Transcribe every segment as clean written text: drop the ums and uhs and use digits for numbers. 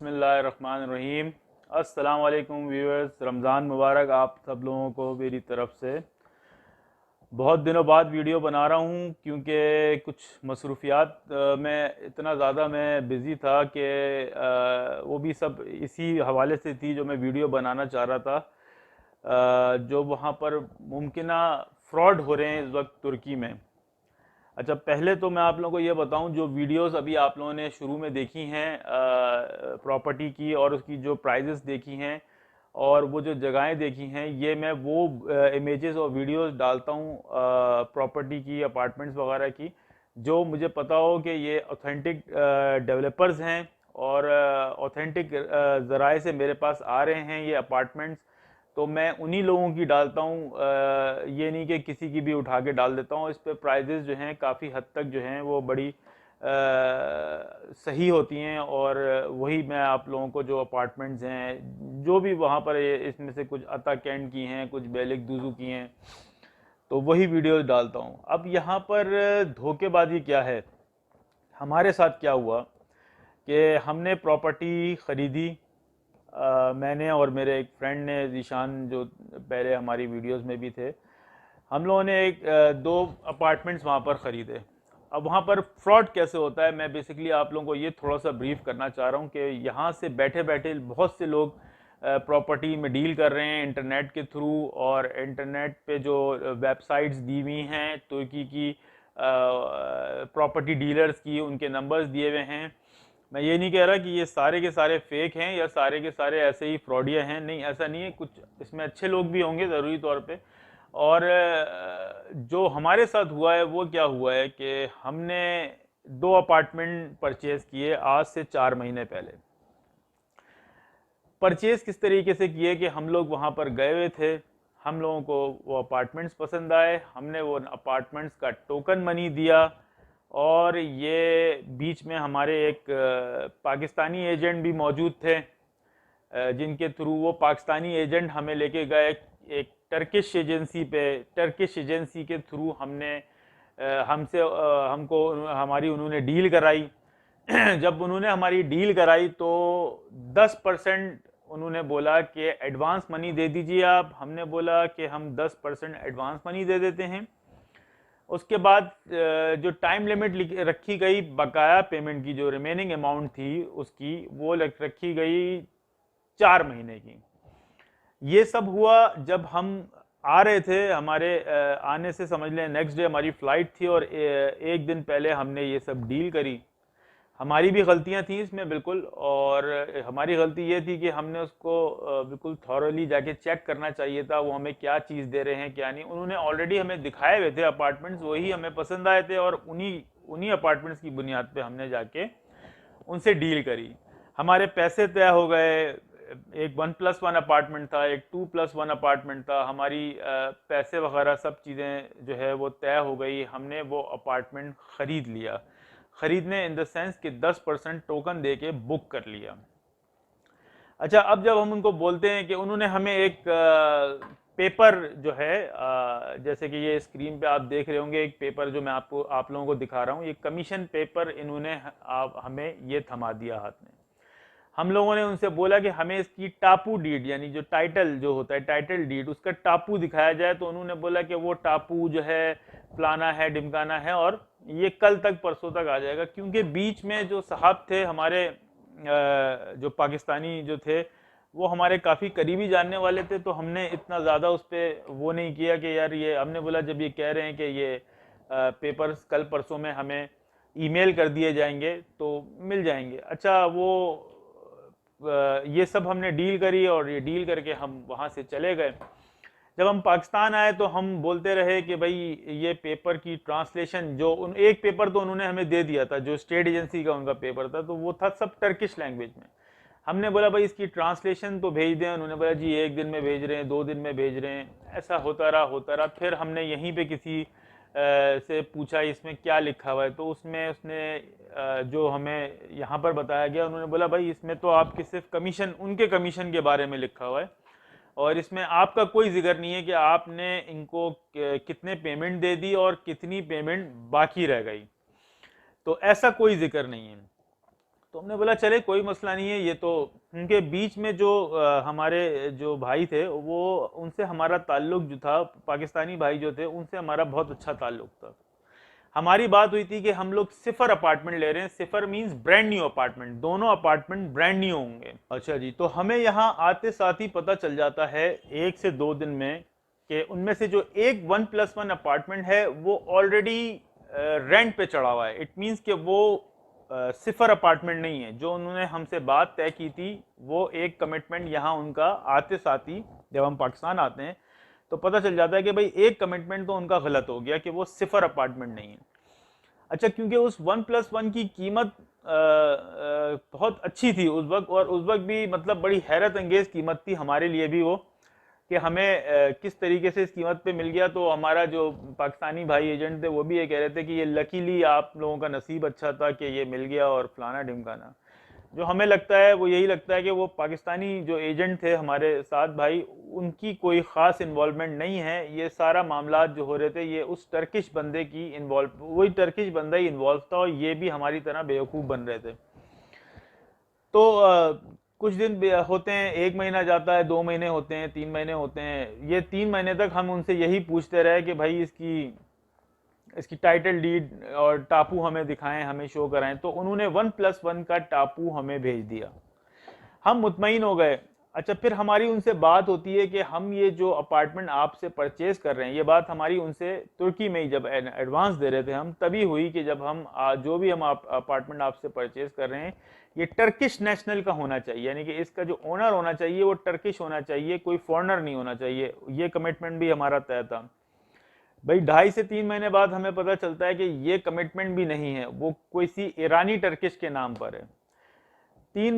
बिस्मिल्लाहिर्रहमानिर्रहीम। अस्सलाम वालेकुम व्यूअर्स, रमज़ान मुबारक आप सब लोगों को मेरी तरफ से। बहुत दिनों बाद वीडियो बना रहा हूँ क्योंकि कुछ मसरूफियात में इतना ज़्यादा मैं बिज़ी था कि वो भी सब इसी हवाले से थी जो मैं वीडियो बनाना चाह रहा था। जो वहाँ पर मुमकिना फ्रॉड हो रहे हैं इस वक्त तुर्की में। अच्छा, पहले तो मैं आप लोगों को ये बताऊं, जो वीडियोस अभी आप लोगों ने शुरू में देखी हैं प्रॉपर्टी की और उसकी जो प्राइजेस देखी हैं और वो जो जगहें देखी हैं, ये मैं वो इमेजेस और वीडियोस डालता हूं प्रॉपर्टी की, अपार्टमेंट्स वगैरह की, जो मुझे पता हो कि ये ऑथेंटिक डेवलपर्स हैं और ऑथेंटिक ज़राए से मेरे पास आ रहे हैं ये अपार्टमेंट्स। तो मैं उन्हीं लोगों की डालता हूँ, ये नहीं कि किसी की भी उठा के डाल देता हूँ। इस पे प्राइजेस जो हैं काफ़ी हद तक जो हैं वो बड़ी सही होती हैं और वही मैं आप लोगों को जो अपार्टमेंट्स हैं जो भी वहाँ पर इसमें से कुछ अता कैंट की हैं, कुछ बेलिक दुजू की हैं, तो वही वीडियोस डालता हूँ। अब यहाँ पर धोखेबाजी क्या है, हमारे साथ क्या हुआ कि हमने प्रॉपर्टी ख़रीदी, मैंने और मेरे एक फ्रेंड ने, जीशान, जो पहले हमारी वीडियोस में भी थे। हम लोगों ने दो अपार्टमेंट्स वहाँ पर ख़रीदे। अब वहाँ पर फ्रॉड कैसे होता है, मैं बेसिकली आप लोगों को ये थोड़ा सा ब्रीफ करना चाह रहा हूँ कि यहाँ से बैठे बैठे बहुत से लोग प्रॉपर्टी में डील कर रहे हैं इंटरनेट के थ्रू, और इंटरनेट पे जो वेबसाइट्स दी हुई हैं तुर्की की प्रॉपर्टी डीलर्स की, उनके नंबर्स दिए हुए हैं। मैं ये नहीं कह रहा कि ये सारे के सारे फेक हैं या सारे के सारे ऐसे ही फ्रॉडिया हैं, नहीं, ऐसा नहीं है। कुछ इसमें अच्छे लोग भी होंगे ज़रूरी तौर पे। और जो हमारे साथ हुआ है वो क्या हुआ है कि हमने दो अपार्टमेंट परचेज़ किए आज से 4 महीने पहले। परचेज़ किस तरीके से किए कि हम लोग वहाँ पर गए हुए थे, हम लोगों को वो अपार्टमेंट्स पसंद आए, हमने वो अपार्टमेंट्स का टोकन मनी दिया, और ये बीच में हमारे एक पाकिस्तानी एजेंट भी मौजूद थे, जिनके थ्रू वो पाकिस्तानी एजेंट हमें लेके गए एक टर्किश एजेंसी पे। टर्किश एजेंसी के थ्रू हमने हमको हमारी उन्होंने डील कराई। जब उन्होंने हमारी डील कराई तो 10% उन्होंने बोला कि एडवांस मनी दे दीजिए आप। हमने बोला कि हम 10% एडवांस मनी दे देते हैं। उसके बाद जो टाइम लिमिट रखी गई बकाया पेमेंट की, जो रिमेनिंग अमाउंट थी उसकी, वो रखी गई 4 महीने की। ये सब हुआ जब हम आ रहे थे। हमारे आने से समझ लें नेक्स्ट डे हमारी फ़्लाइट थी, और एक दिन पहले हमने ये सब डील करी। हमारी भी गलतियां थी इसमें बिल्कुल, और हमारी गलती ये थी कि हमने उसको बिल्कुल थॉरली जाके चेक करना चाहिए था, वो हमें क्या चीज़ दे रहे हैं क्या नहीं। उन्होंने ऑलरेडी हमें दिखाए हुए थे अपार्टमेंट्स, वही हमें पसंद आए थे, और उन्हीं उन्हीं अपार्टमेंट्स की बुनियाद पे हमने जाके उनसे डील करी। हमारे पैसे तय हो गए। एक 1+1 अपार्टमेंट था, एक 2+1 अपार्टमेंट था। हमारी पैसे वगैरह सब चीज़ें जो है वो तय हो गई। हमने वो अपार्टमेंट ख़रीद लिया। ख़रीदने इन द सेंस कि 10% टोकन दे के बुक कर लिया। अच्छा, अब जब हम उनको बोलते हैं कि उन्होंने हमें एक पेपर जो है, जैसे कि ये स्क्रीन पे आप देख रहे होंगे एक पेपर जो मैं आप लोगों को दिखा रहा हूँ, ये कमीशन पेपर इन्होंने हमें ये थमा दिया हाथ में। हम लोगों ने उनसे बोला कि हमें इसकी टापू डीड, यानी जो टाइटल जो होता है टाइटल डीड, उसका टापू दिखाया जाए। तो उन्होंने बोला कि वो टापू जो है फलाना है, ढिमकाना है, और ये कल तक परसों तक आ जाएगा। क्योंकि बीच में जो साहब थे हमारे, जो पाकिस्तानी जो थे, वो हमारे काफ़ी करीबी जानने वाले थे, तो हमने इतना ज़्यादा उस पर वो नहीं किया कि यार ये, हमने बोला जब ये कह रहे हैं कि ये पेपर्स कल परसों में हमें ईमेल कर दिए जाएंगे तो मिल जाएंगे। अच्छा, वो ये सब हमने डील करी, और ये डील करके हम वहाँ से चले गए। जब हम पाकिस्तान आए तो हम बोलते रहे कि भाई ये पेपर की ट्रांसलेशन, जो एक पेपर तो उन्होंने हमें दे दिया था, जो स्टेट एजेंसी का उनका पेपर था, तो वो था सब टर्किश लैंग्वेज में। हमने बोला भाई इसकी ट्रांसलेशन तो भेज दें। उन्होंने बोला जी 1 दिन में भेज रहे हैं, 2 दिन में भेज रहे हैं। ऐसा होता रहा। फिर हमने यहीं पे किसी से पूछा इसमें क्या लिखा हुआ है, तो उसने जो हमें यहाँ पर बताया गया, उन्होंने बोला भाई इसमें तो आपके सिर्फ कमीशन, उनके कमीशन के बारे में लिखा हुआ है, और इसमें आपका कोई जिक्र नहीं है कि आपने इनको कितने पेमेंट दे दी और कितनी पेमेंट बाकी रह गई। तो ऐसा कोई जिक्र नहीं है। तो हमने बोला चले कोई मसला नहीं है, ये तो उनके बीच में जो हमारे जो भाई थे वो उनसे हमारा ताल्लुक जो था, पाकिस्तानी भाई जो थे उनसे हमारा बहुत अच्छा ताल्लुक था। हमारी बात हुई थी कि हम लोग सिफर अपार्टमेंट ले रहे हैं। सिफर मींस ब्रांड न्यू अपार्टमेंट, दोनों अपार्टमेंट ब्रांड न्यू होंगे। अच्छा जी, तो हमें यहाँ आते साथ ही पता चल जाता है 1 से 2 दिन में कि उनमें से जो एक 1+1 अपार्टमेंट है वो ऑलरेडी रेंट पे चढ़ा हुआ है। इट मींस कि वो सिफर अपार्टमेंट नहीं है। जो उन्होंने हमसे बात तय की थी वो एक कमिटमेंट यहाँ उनका आते साथ ही, जब हम पाकिस्तान आते हैं तो पता चल जाता है कि भाई एक कमिटमेंट तो उनका गलत हो गया कि वो सिफर अपार्टमेंट नहीं है। अच्छा, क्योंकि उस 1+1 की कीमत बहुत अच्छी थी उस वक्त, और उस वक्त भी मतलब बड़ी हैरत अंगेज कीमत थी हमारे लिए भी वो, कि हमें किस तरीके से इस कीमत पे मिल गया। तो हमारा जो पाकिस्तानी भाई एजेंट थे वो भी ये कह रहे थे कि ये लकीली आप लोगों का नसीब अच्छा था कि ये मिल गया और फलाना ढिमकाना। जो हमें लगता है वो यही लगता है कि वो पाकिस्तानी जो एजेंट थे हमारे साथ भाई, उनकी कोई ख़ास इन्वॉल्वमेंट नहीं है। ये सारा मामला जो हो रहे थे ये उस टर्किश बंदे की वही टर्किश बंदा ही इन्वॉल्व था, और ये भी हमारी तरह बेवकूफ़ बन रहे थे। तो कुछ दिन होते हैं, 1 महीना जाता है, 2 महीने होते हैं, 3 महीने होते हैं। ये 3 महीने तक हम उनसे यही पूछते रहे कि भाई इसकी टाइटल डीड और टापू हमें दिखाएं, हमें शो कराएं। तो उन्होंने 1+1 का टापू हमें भेज दिया। हम मुतमईन हो गए। अच्छा, फिर हमारी उनसे बात होती है कि हम ये जो अपार्टमेंट आपसे परचेज कर रहे हैं, ये बात हमारी उनसे तुर्की में ही जब एडवांस दे रहे थे हम, तभी हुई कि जब हम जो भी हम अपार्टमेंट आपसे परचेज कर रहे हैं ये टर्किश नेशनल का होना चाहिए, यानी कि इसका जो ओनर होना चाहिए वो टर्किश होना चाहिए, कोई फॉरेनर नहीं होना चाहिए। ये कमिटमेंट भी हमारा तय था। भाई 2.5 से 3 महीने बाद हमें पता चलता है कि ये कमिटमेंट भी नहीं है, वो कोई सी ईरानी टर्किश के नाम पर है। 3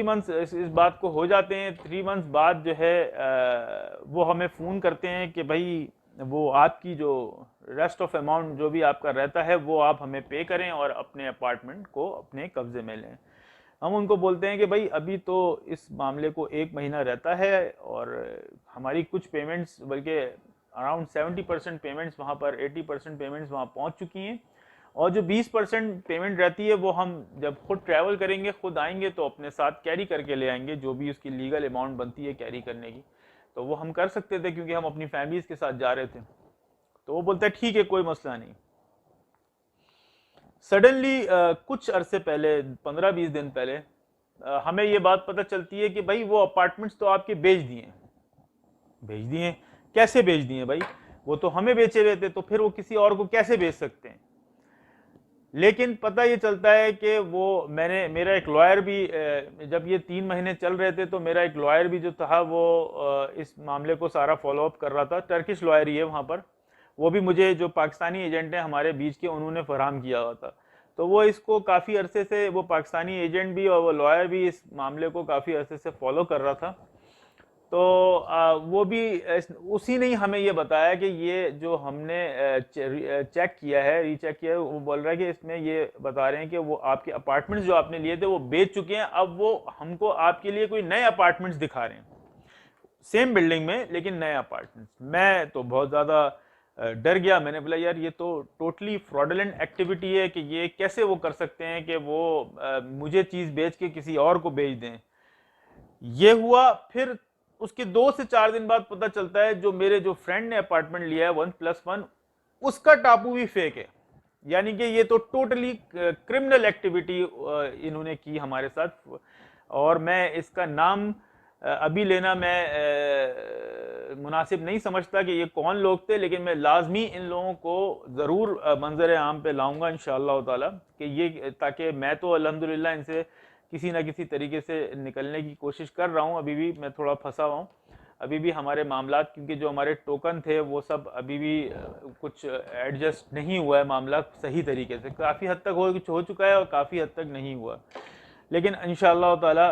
मंथ्स इस बात को हो जाते हैं। 3 मंथ्स बाद जो है वो हमें फ़ोन करते हैं कि भाई वो आपकी जो रेस्ट ऑफ अमाउंट जो भी आपका रहता है वो आप हमें पे करें और अपने अपार्टमेंट को अपने कब्जे में लें। हम उनको बोलते हैं कि भाई अभी तो इस मामले को 1 महीना रहता है, और हमारी कुछ पेमेंट्स, बल्कि अराउंड 70% पेमेंट्स वहाँ पर, 80% पेमेंट्स वहाँ पहुँच चुकी हैं, और जो 20% पेमेंट रहती है वो हम जब खुद ट्रैवल करेंगे, खुद आएंगे तो अपने साथ कैरी करके ले आएंगे, जो भी उसकी लीगल अमाउंट बनती है कैरी करने की। तो वो हम कर सकते थे क्योंकि हम अपनी फैमिलीज के साथ जा रहे थे। तो वो बोलता है ठीक है कोई मसला नहीं। सडनली कुछ अरसे पहले, 15-20 दिन पहले, हमें ये बात पता चलती है कि भाई वो अपार्टमेंट्स तो आपके बेच दिए। कैसे बेच दिए भाई? वो तो हमें बेचे हुए थे, तो फिर वो किसी और को कैसे बेच सकते हैं? लेकिन पता ये चलता है कि वो मेरा एक लॉयर भी, जब ये 3 महीने चल रहे थे तो मेरा एक लॉयर भी जो था वो इस मामले को सारा फॉलोअप कर रहा था। टर्किश लॉयर ही है वहाँ पर, वो भी मुझे जो पाकिस्तानी एजेंट हैं हमारे बीच के उन्होंने फराहम किया हुआ था। तो वो इसको काफ़ी अरसे से, वो पाकिस्तानी एजेंट भी और वो लॉयर भी इस मामले को काफ़ी अरसे से फॉलो कर रहा था। तो वो भी उसी ने ही हमें ये बताया कि ये जो हमने चेक किया है, रीचेक किया है, वो बोल रहा है कि इसमें ये बता रहे हैं कि वो आपके अपार्टमेंट्स जो आपने लिए थे वो बेच चुके हैं। अब वो हमको आपके लिए कोई नए अपार्टमेंट्स दिखा रहे हैं, सेम बिल्डिंग में लेकिन नए अपार्टमेंट्स। मैं तो बहुत ज़्यादा डर गया। मैंने बोला यार ये तो टोटली फ्रॉडलेंट एक्टिविटी है, कि ये कैसे वो कर सकते हैं कि वो मुझे चीज़ बेच के किसी और को बेच दें। ये हुआ। फिर उसके 2 से 4 दिन बाद पता चलता है जो मेरे जो फ्रेंड ने अपार्टमेंट लिया है 1+1, उसका टापू भी फेक है। यानी कि ये तो टोटली क्रिमिनल एक्टिविटी इन्होंने की हमारे साथ। और मैं इसका नाम अभी लेना मैं मुनासिब नहीं समझता कि ये कौन लोग थे, लेकिन मैं लाजमी इन लोगों को ज़रूर मंजर आम पे लाऊंगा इंशाअल्लाह ताला, कि ये, ताकि मैं तो अल्हम्दुलिल्लाह इनसे किसी ना किसी तरीके से निकलने की कोशिश कर रहा हूँ। अभी भी मैं थोड़ा फंसा हुआ हूँ, अभी भी हमारे मामलात, क्योंकि जो हमारे टोकन थे वो सब अभी भी कुछ एडजस्ट नहीं हुआ है मामला सही तरीके से। काफ़ी हद तक हो चुका है और काफ़ी हद तक नहीं हुआ, लेकिन इंशाअल्लाह ताला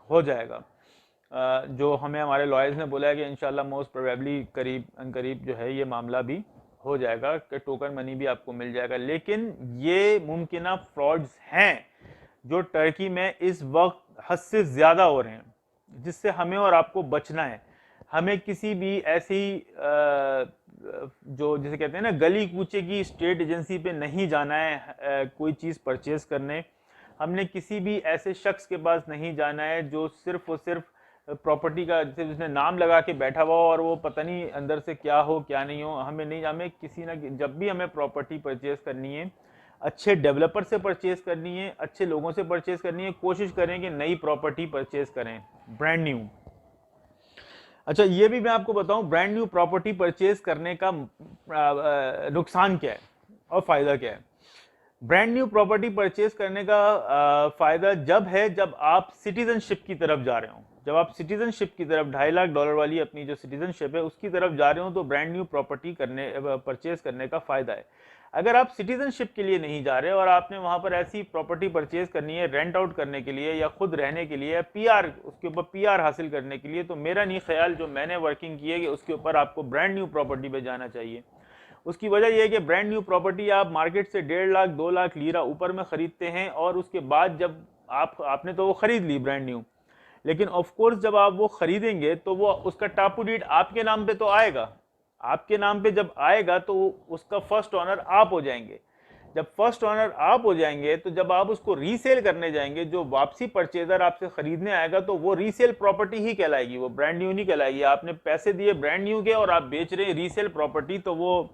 हो जाएगा। जो हमें हमारे लॉयर्स ने बोला है कि इंशाअल्लाह मोस्ट प्रोबेबली करीब जो है ये मामला भी हो जाएगा, कि टोकन मनी भी आपको मिल जाएगा। लेकिन ये मुमकिना फ्रॉड्स हैं जो टर्की में इस वक्त हद से ज़्यादा हो रहे हैं, जिससे हमें और आपको बचना है। हमें किसी भी ऐसी जो जिसे कहते हैं ना गली कूचे की स्टेट एजेंसी पे नहीं जाना है कोई चीज़ परचेज करने। हमने किसी भी ऐसे शख्स के पास नहीं जाना है जो सिर्फ और सिर्फ प्रॉपर्टी का सिर्फ उसने नाम लगा के बैठा हुआ हो और वो पता नहीं अंदर से क्या हो क्या नहीं हो। हमें किसी ना, जब भी हमें प्रॉपर्टी परचेज करनी है अच्छे डेवलपर से परचेज करनी है, अच्छे लोगों से परचेज करनी है। कोशिश करें कि नई प्रॉपर्टी परचेज करें, ब्रांड न्यू। अच्छा, ये भी मैं आपको बताऊं ब्रांड न्यू प्रॉपर्टी परचेज करने का नुकसान क्या है और फायदा क्या है। ब्रांड न्यू प्रॉपर्टी परचेज करने का फायदा जब आप सिटीजनशिप की तरफ जा रहे हो। जब आप सिटीजनशिप की तरफ $2.5 लाख वाली अपनी जो सिटीजनशिप है उसकी तरफ जा रहे हो तो ब्रांड न्यू प्रॉपर्टी परचेज करने का फायदा है। अगर आप सिटीजनशिप के लिए नहीं जा रहे और आपने वहां पर ऐसी प्रॉपर्टी परचेज करनी है रेंट आउट करने के लिए या खुद रहने के लिए या पीआर, उसके ऊपर पीआर हासिल करने के लिए, तो मेरा नहीं ख्याल, जो मैंने वर्किंग की है, कि उसके ऊपर आपको ब्रांड न्यू प्रॉपर्टी पे जाना चाहिए। उसकी वजह यह है कि ब्रांड न्यू प्रॉपर्टी आप मार्केट से 1.5 लाख 2 लाख लीरा ऊपर में खरीदते हैं और उसके बाद जब आपने तो वो खरीद ली ब्रांड न्यू, लेकिन ऑफ कोर्स जब आप वो खरीदेंगे तो वो उसका टापू डीड आपके नाम पे तो आएगा। आपके नाम पे जब आएगा तो उसका फर्स्ट ऑनर आप हो जाएंगे। जब फर्स्ट ऑनर आप हो जाएंगे तो जब आप उसको रीसेल करने जाएंगे, जो वापसी परचेजर आपसे खरीदने आएगा, तो वो रीसेल प्रॉपर्टी ही कहलाएगी, वो ब्रांड न्यू नहीं कहलाएगी। आपने पैसे दिए ब्रांड न्यू के और आप बेच रहे हैं रीसेल प्रॉपर्टी, तो वो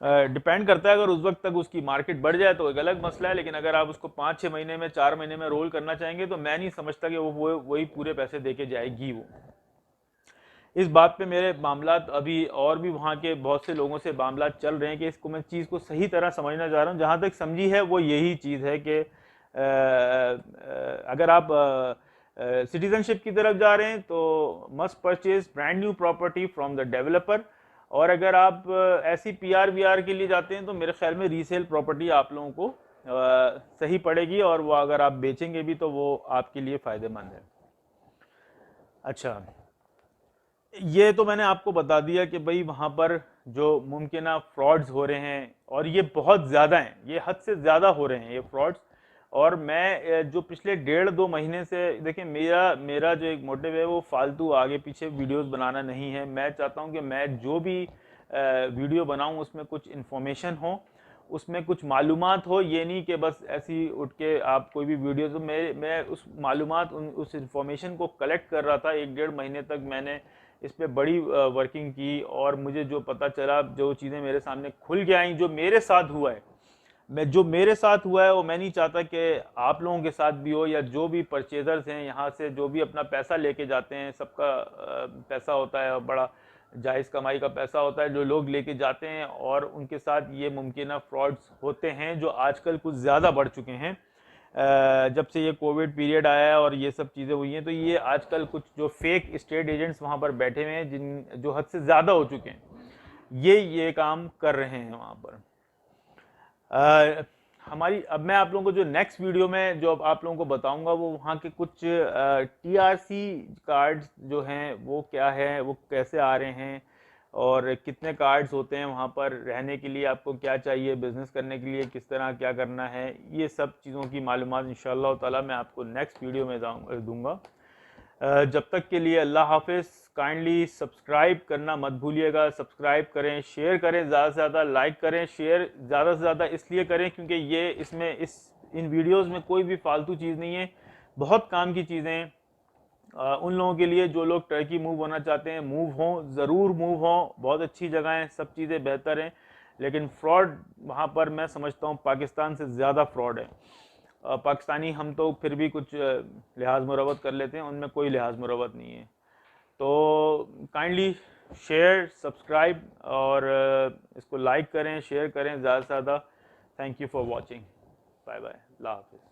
डिपेंड करता है। अगर उस वक्त तक उसकी मार्केट बढ़ जाए तो एक अलग मसला है, लेकिन अगर आप उसको 5-6 महीने में 4 महीने में रोल करना चाहेंगे तो मैं नहीं समझता कि वो वही पूरे पैसे देके जाएगी। वो इस बात पे मेरे मामलात अभी और भी वहाँ के बहुत से लोगों से मामलात चल रहे हैं कि इसको मैं चीज़ को सही तरह समझना चाह रहा हूँ। जहाँ तक समझी है वो यही चीज़ है कि अगर आप सिटीजनशिप की तरफ जा रहे हैं तो must purchase brand new property from the developer, और अगर आप ऐसी पीआर वीआर के लिए जाते हैं तो मेरे ख्याल में रीसेल प्रॉपर्टी आप लोगों को सही पड़ेगी, और वो अगर आप बेचेंगे भी तो वो आपके लिए फ़ायदेमंद है। अच्छा, ये तो मैंने आपको बता दिया कि भाई वहाँ पर जो मुमकिन फ्रॉड्स हो रहे हैं, और ये बहुत ज़्यादा हैं, ये हद से ज़्यादा हो रहे हैं ये फ्रॉड्स। और मैं जो पिछले 1.5-2 महीने से, देखिए मेरा जो एक मोटिव है वो फालतू आगे पीछे वीडियोस बनाना नहीं है। मैं चाहता हूँ कि मैं जो भी वीडियो बनाऊँ उसमें कुछ इन्फॉर्मेशन हो, उसमें कुछ मालूमात हो। ये नहीं कि बस ऐसी उठ के आप कोई भी वीडियो, तो मैं उस मालूमात उस इन्फॉर्मेशन को कलेक्ट कर रहा था। 1-1.5 महीने तक मैंने इस पर बड़ी वर्किंग की, और मुझे जो पता चला, जो चीज़ें मेरे सामने खुल के आई, जो मेरे साथ हुआ है, जो मेरे साथ हुआ है वो मैं नहीं चाहता कि आप लोगों के साथ भी हो, या जो भी परचेजर्स हैं यहाँ से जो भी अपना पैसा लेके जाते हैं, सबका पैसा होता है और बड़ा जायज़ कमाई का पैसा होता है, जो लोग लेके जाते हैं और उनके साथ ये मुमकिन फ्रॉड्स होते हैं जो आजकल कुछ ज़्यादा बढ़ चुके हैं। जब से ये कोविड पीरियड आया है और ये सब चीज़ें हुई हैं, तो ये आजकल कुछ जो फेक स्टेट एजेंट्स वहाँ पर बैठे हुए हैं, जो हद से ज़्यादा हो चुके हैं, ये काम कर रहे हैं वहाँ पर। अब मैं आप लोगों को जो नेक्स्ट वीडियो में जो आप लोगों को बताऊंगा वो वहाँ के कुछ टीआरसी कार्ड्स जो हैं वो क्या है, वो कैसे आ रहे हैं, और कितने कार्ड्स होते हैं वहाँ पर, रहने के लिए आपको क्या चाहिए, बिजनेस करने के लिए किस तरह क्या करना है, ये सब चीज़ों की मालूमात इंशाअल्लाह ताला मैं आपको नेक्स्ट वीडियो में दूंगा। जब तक के लिए अल्लाह हाफिज़। काइंडली सब्सक्राइब करना मत भूलिएगा, सब्सक्राइब करें, शेयर करें, ज़्यादा से ज़्यादा लाइक करें। शेयर ज़्यादा से ज़्यादा इसलिए करें क्योंकि इन वीडियोस में कोई भी फालतू चीज़ नहीं है, बहुत काम की चीज़ें उन लोगों के लिए जो लोग टर्की मूव होना चाहते हैं, मूव हों, ज़रूर मूव हों। बहुत अच्छी जगह हैं, सब चीज़ें बेहतर हैं, लेकिन फ्रॉड वहाँ पर मैं समझता हूँ पाकिस्तान से ज़्यादा फ्रॉड है। पाकिस्तानी हम तो फिर भी कुछ लिहाज मुरवत कर लेते हैं, उनमें कोई लिहाज मुरवत नहीं है। तो काइंडली शेयर, सब्सक्राइब और इसको लाइक करें, शेयर करें ज़्यादा से ज़्यादा। Thank you for watching. Bye bye, अल्लाह हाफिज़।